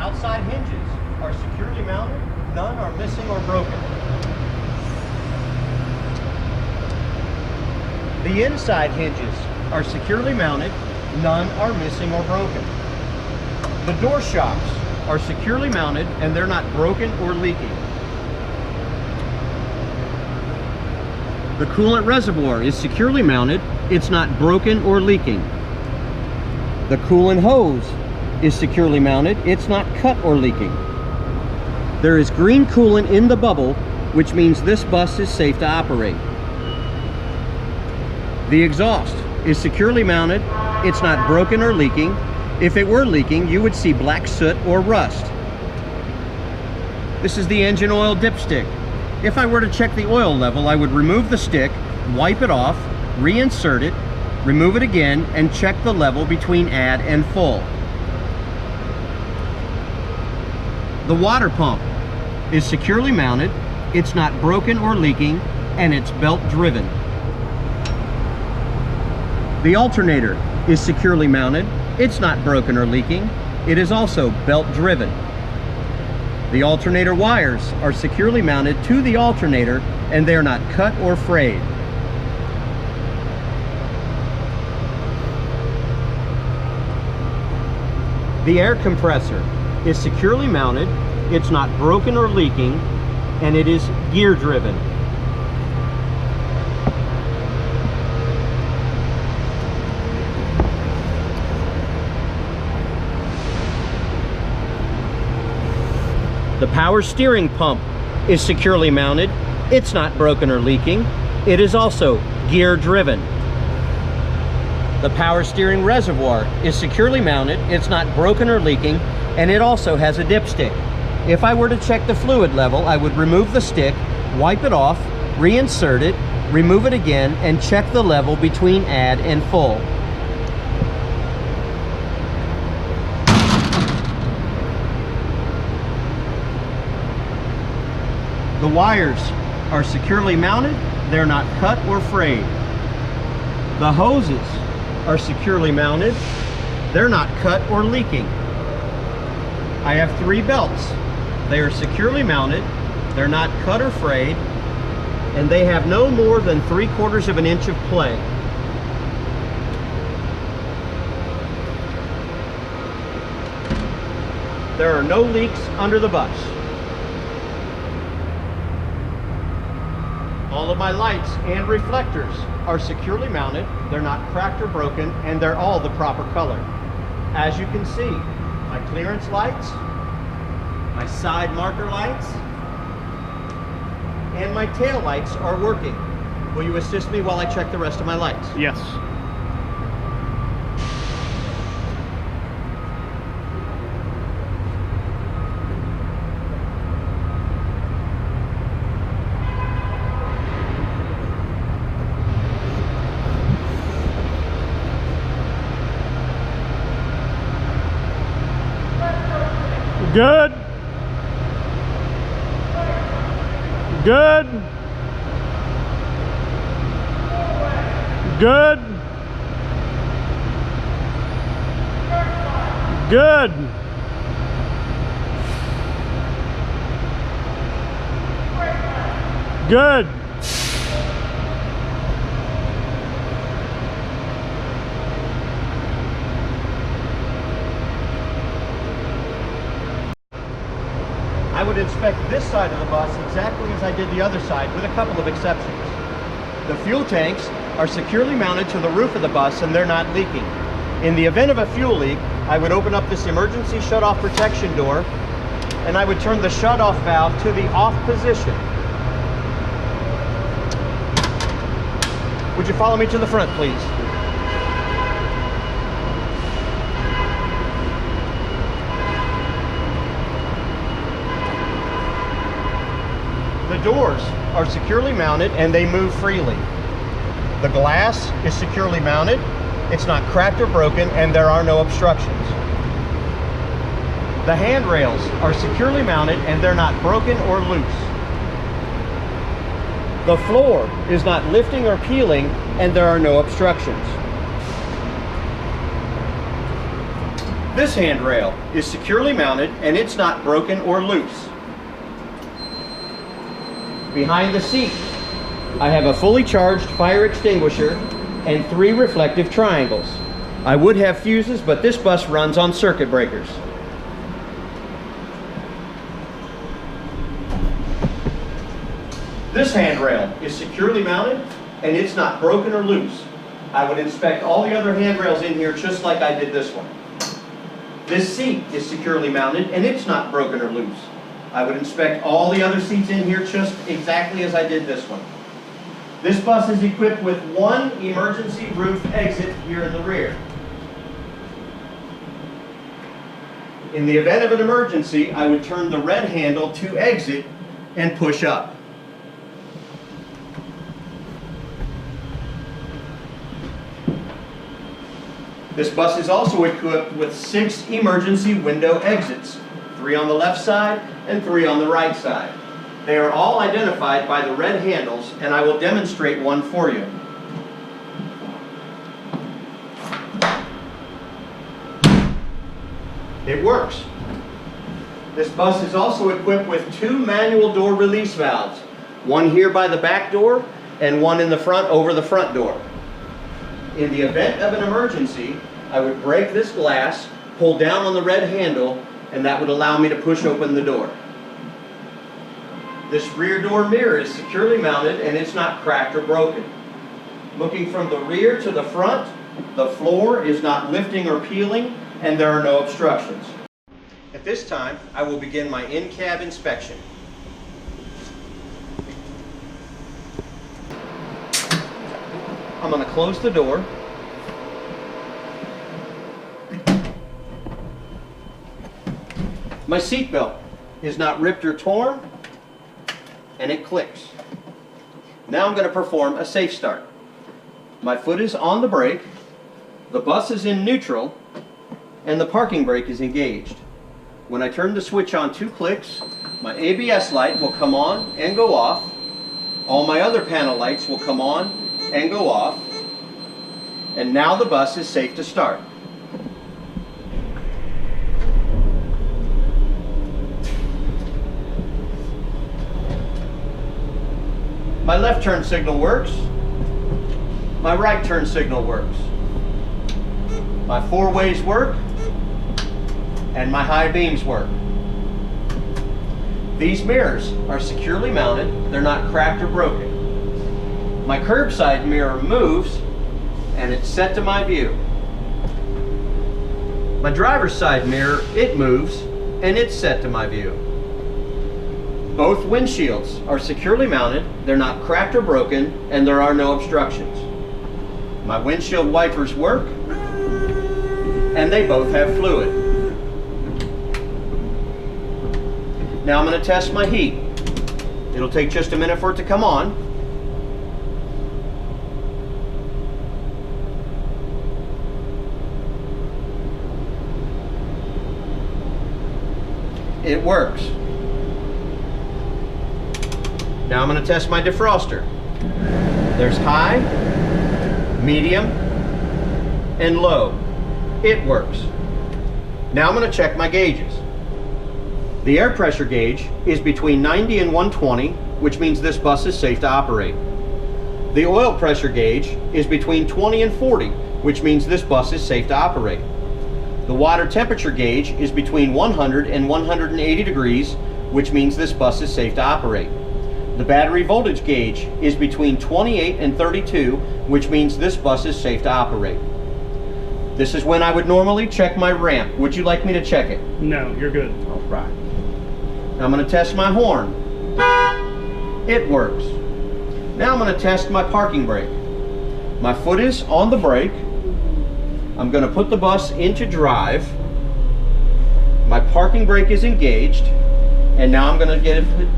outside hinges are securely mounted. None are missing or broken. The inside hinges are securely mounted. None are missing or broken. The door shocks are securely mounted and they're not broken or leaking. The coolant reservoir is securely mounted. It's not broken or leaking. The coolant hose is securely mounted. It's not cut or leaking. There is green coolant in the bubble, which means this bus is safe to operate. The exhaust is securely mounted. It's not broken or leaking. If it were leaking, you would see black soot or rust. This is the engine oil dipstick. If I were to check the oil level, I would remove the stick, wipe it off, reinsert it, remove it again, and check the level between add and full. The water pump is securely mounted. It's not broken or leaking, and it's belt driven. The alternator is securely mounted. It's not broken or leaking. It is also belt driven. The alternator wires are securely mounted to the alternator and they're not cut or frayed. The air compressor is securely mounted. It's not broken or leaking, and it is gear driven. The power steering pump is securely mounted. It's not broken or leaking. It is also gear driven. The power steering reservoir is securely mounted. It's not broken or leaking, and it also has a dipstick. If I were to check the fluid level, I would remove the stick, wipe it off, reinsert it, remove it again, and check the level between add and full. The wires are securely mounted. They're not cut or frayed. The hoses are securely mounted. They're not cut or leaking. I have 3 belts. They are securely mounted. They're not cut or frayed. And they have no more than 3/4 of an inch of play. There are no leaks under the bus. All of my lights and reflectors are securely mounted. They're not cracked or broken, and they're all the proper color. As you can see, my clearance lights, my side marker lights, and my tail lights are working. Will you assist me while I check the rest of my lights? Yes. Good. Good. Good. Good. Good. I would inspect this side of the bus exactly as I did the other side, with a couple of exceptions. The fuel tanks are securely mounted to the roof of the bus and they're not leaking. In the event of a fuel leak, I would open up this emergency shut-off protection door and I would turn the shut-off valve to the off position. Would you follow me to the front, please? The doors are securely mounted and they move freely. The glass is securely mounted. It's not cracked or broken and there are no obstructions. The handrails are securely mounted and they're not broken or loose. The floor is not lifting or peeling and there are no obstructions. This handrail is securely mounted and it's not broken or loose. Behind the seat, I have a fully charged fire extinguisher and 3 reflective triangles. I would have fuses, but this bus runs on circuit breakers. This handrail is securely mounted and it's not broken or loose. I would inspect all the other handrails in here just like I did this one. This seat is securely mounted and it's not broken or loose. I would inspect all the other seats in here just exactly as I did this one. This bus is equipped with 1 emergency roof exit here in the rear. In the event of an emergency, I would turn the red handle to exit and push up. This bus is also equipped with 6 emergency window exits, 3 on the left side and 3 on the right side. They are all identified by the red handles, and I will demonstrate one for you. It works. This bus is also equipped with 2 manual door release valves, one here by the back door and one in the front over the front door. In the event of an emergency, I would break this glass, pull down on the red handle, and that would allow me to push open the door. This rear door mirror is securely mounted and it's not cracked or broken. Looking from the rear to the front, the floor is not lifting or peeling and there are no obstructions. At this time, I will begin my in-cab inspection. I'm going to close the door. My seatbelt is not ripped or torn, and it clicks. Now I'm going to perform a safe start. My foot is on the brake, the bus is in neutral, and the parking brake is engaged. When I turn the switch on 2 clicks, my ABS light will come on and go off. All my other panel lights will come on and go off. And now the bus is safe to start. My left turn signal works. My right turn signal works. My 4 ways work. And my high beams work. These mirrors are securely mounted. They're not cracked or broken. My curbside mirror moves and it's set to my view. My driver's side mirror, it moves and it's set to my view. Both windshields are securely mounted, they're not cracked or broken, and there are no obstructions. My windshield wipers work, and they both have fluid. Now I'm going to test my heat. It'll take just a minute for it to come on. It works. Now I'm going to test my defroster. There's high, medium, and low. It works. Now I'm going to check my gauges. The air pressure gauge is between 90 and 120, which means this bus is safe to operate. The oil pressure gauge is between 20 and 40, which means this bus is safe to operate. The water temperature gauge is between 100 and 180 degrees, which means this bus is safe to operate. The battery voltage gauge is between 28 and 32, which means this bus is safe to operate. This is when I would normally check my ramp. Would you like me to check it? No, you're good. All right. Now I'm going to test my horn. It works. Now I'm going to test my parking brake. My foot is on the brake. I'm going to put the bus into drive. My parking brake is engaged. And now I'm going to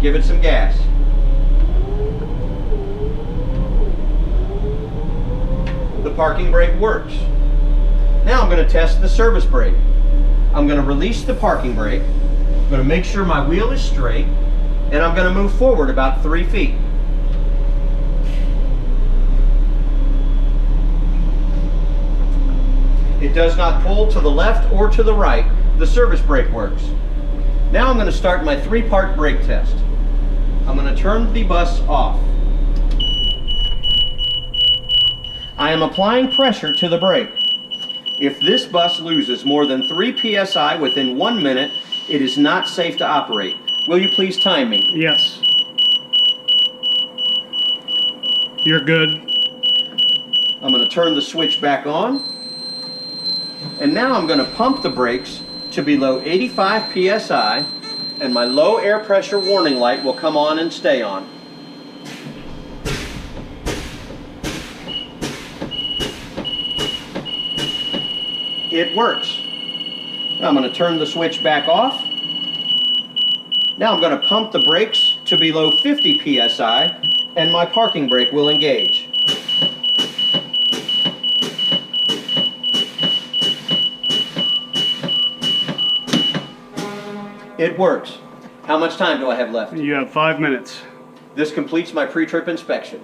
give it some gas. The parking brake works. Now I'm going to test the service brake. I'm going to release the parking brake. I'm going to make sure my wheel is straight, and I'm going to move forward about 3 feet. It does not pull to the left or to the right. The service brake works. Now I'm going to start my 3-part brake test. I'm going to turn the bus off. I am applying pressure to the brake. If this bus loses more than 3 psi within 1 minute, it is not safe to operate. Will you please time me? Yes. You're good. I'm going to turn the switch back on. And now I'm going to pump the brakes to below 85 psi, and my low air pressure warning light will come on and stay on. It works. Now I'm going to turn the switch back off. Now I'm going to pump the brakes to below 50 psi, and my parking brake will engage. It works. How much time do I have left? You have 5 minutes. This completes my pre-trip inspection.